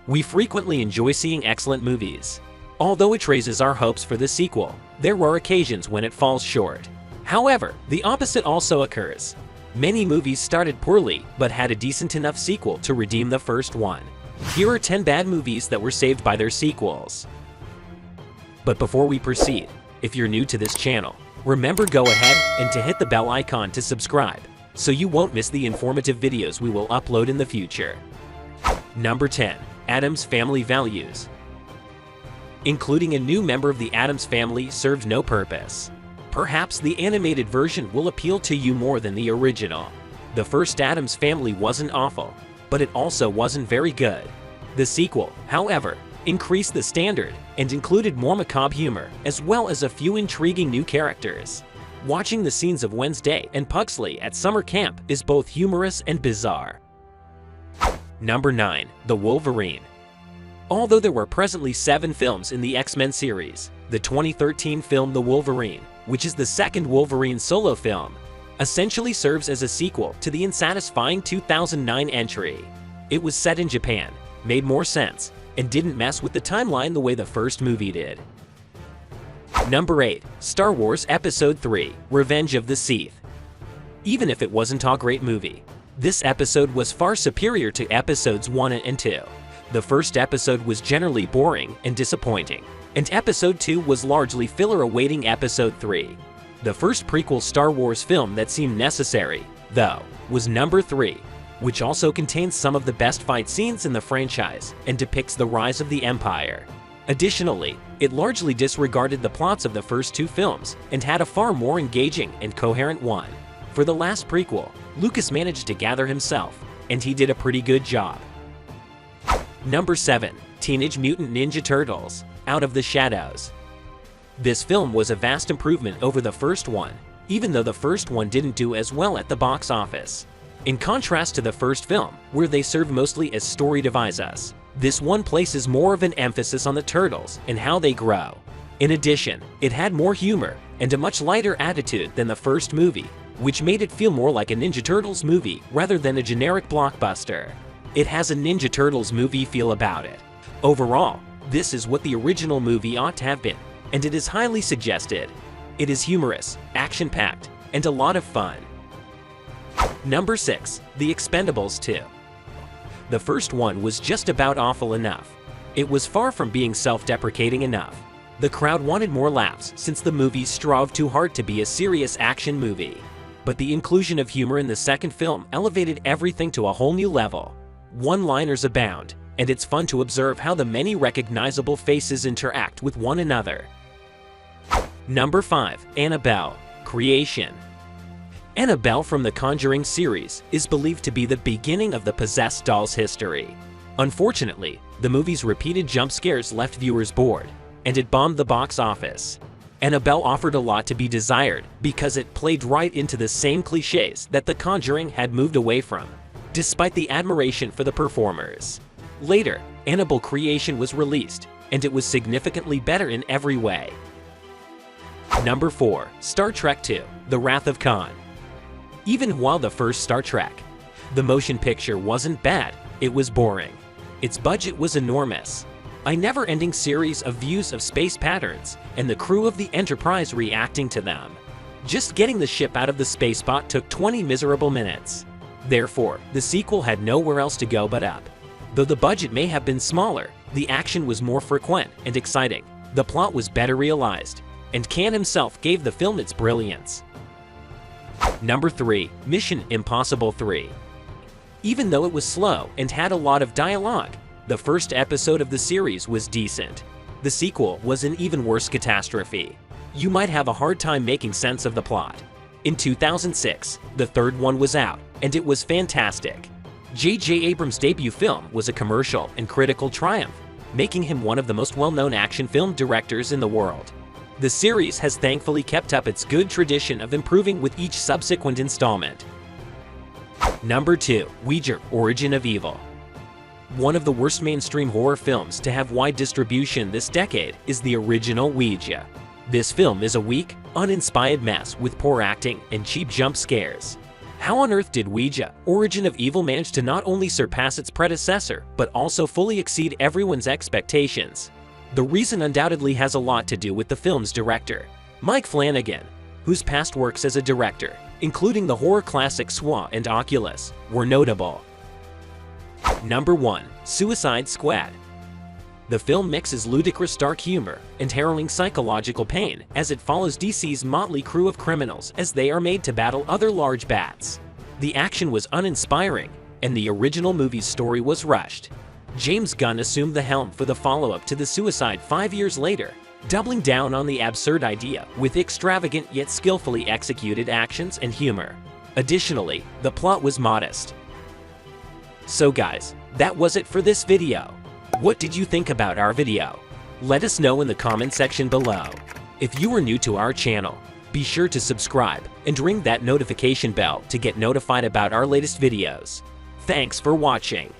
We frequently enjoy seeing excellent movies. Although it raises our hopes for the sequel, there are occasions when it falls short. However, the opposite also occurs. Many movies started poorly but had a decent enough sequel to redeem the first one. Here are 10 bad movies that were saved by their sequels. But before we proceed, if you're new to this channel, remember go ahead and to hit the bell icon to subscribe, so you won't miss the informative videos we will upload in the future. Number 10. Addams Family Values. Including a new member of the Addams family served no purpose. Perhaps the animated version will appeal to you more than the original. The first Addams Family wasn't awful, but it also wasn't very good. The sequel, however, increased the standard and included more macabre humor as well as a few intriguing new characters. Watching the scenes of Wednesday and Pugsley at summer camp is both humorous and bizarre. Number 9. The Wolverine. Although there were presently 7 films in the X-Men series, the 2013 film The Wolverine, which is the second Wolverine solo film, essentially serves as a sequel to the unsatisfying 2009 entry. It was set in Japan, made more sense, and didn't mess with the timeline the way the first movie did. Number 8. Star Wars Episode 3: Revenge of the Sith. Even if it wasn't a great movie, this episode was far superior to episodes 1 and 2. The first episode was generally boring and disappointing, and episode 2 was largely filler awaiting episode 3. The first prequel Star Wars film that seemed necessary, though, was number 3, which also contains some of the best fight scenes in the franchise and depicts the rise of the Empire. Additionally, it largely disregarded the plots of the first 2 films and had a far more engaging and coherent one. For the last prequel, Lucas managed to gather himself, and he did a pretty good job. Number 7. Teenage Mutant Ninja Turtles: Out of the Shadows. This film was a vast improvement over the first one, even though the first one didn't do as well at the box office. In contrast to the first film, where they serve mostly as story devices, this one places more of an emphasis on the turtles and how they grow. In addition, it had more humor and a much lighter attitude than the first movie, which made it feel more like a Ninja Turtles movie rather than a generic blockbuster. It has a Ninja Turtles movie feel about it. Overall, this is what the original movie ought to have been, and it is highly suggested. It is humorous, action-packed, and a lot of fun. Number 6. The Expendables 2. The first one was just about awful enough. It was far from being self-deprecating enough. The crowd wanted more laughs since the movie strove too hard to be a serious action movie. But the inclusion of humor in the second film elevated everything to a whole new level. One-liners abound, and it's fun to observe how the many recognizable faces interact with one another. Number 5. Annabelle: Creation. Annabelle from the Conjuring series is believed to be the beginning of the possessed doll's history. Unfortunately, the movie's repeated jump scares left viewers bored, and it bombed the box office. Annabelle offered a lot to be desired because it played right into the same cliches that The Conjuring had moved away from, despite the admiration for the performers. Later, Annabelle Creation was released, and it was significantly better in every way. Number 4. Star Trek II: The Wrath of Khan. Even while the first Star Trek, the motion picture wasn't bad, it was boring. Its budget was enormous. A never-ending series of views of space patterns and the crew of the Enterprise reacting to them. Just getting the ship out of the spacebot took 20 miserable minutes. Therefore, the sequel had nowhere else to go but up. Though the budget may have been smaller, the action was more frequent and exciting, the plot was better realized, and Khan himself gave the film its brilliance. Number 3. Mission Impossible 3. Even though it was slow and had a lot of dialogue, the first episode of the series was decent. The sequel was an even worse catastrophe. You might have a hard time making sense of the plot. In 2006, the third one was out, and it was fantastic. J.J. Abrams' debut film was a commercial and critical triumph, making him one of the most well-known action film directors in the world. The series has thankfully kept up its good tradition of improving with each subsequent installment. Number 2. Ouija: Origin of Evil. One of the worst mainstream horror films to have wide distribution this decade is the original Ouija. This film is a weak, uninspired mess with poor acting and cheap jump scares. How on earth did Ouija, Origin of Evil manage to not only surpass its predecessor, but also fully exceed everyone's expectations? The reason undoubtedly has a lot to do with the film's director, Mike Flanagan, whose past works as a director, including the horror classic Saw and Oculus, were notable. Number 1. Suicide Squad. The film mixes ludicrous dark humor and harrowing psychological pain as it follows DC's motley crew of criminals as they are made to battle other large bats. The action was uninspiring, and the original movie's story was rushed. James Gunn assumed the helm for the follow-up to The Suicide 5 years later, doubling down on the absurd idea with extravagant yet skillfully executed actions and humor. Additionally, the plot was modest. So guys, that was it for this video. What did you think about our video? Let us know in the comment section below. If you are new to our channel, be sure to subscribe and ring that notification bell to get notified about our latest videos. Thanks for watching.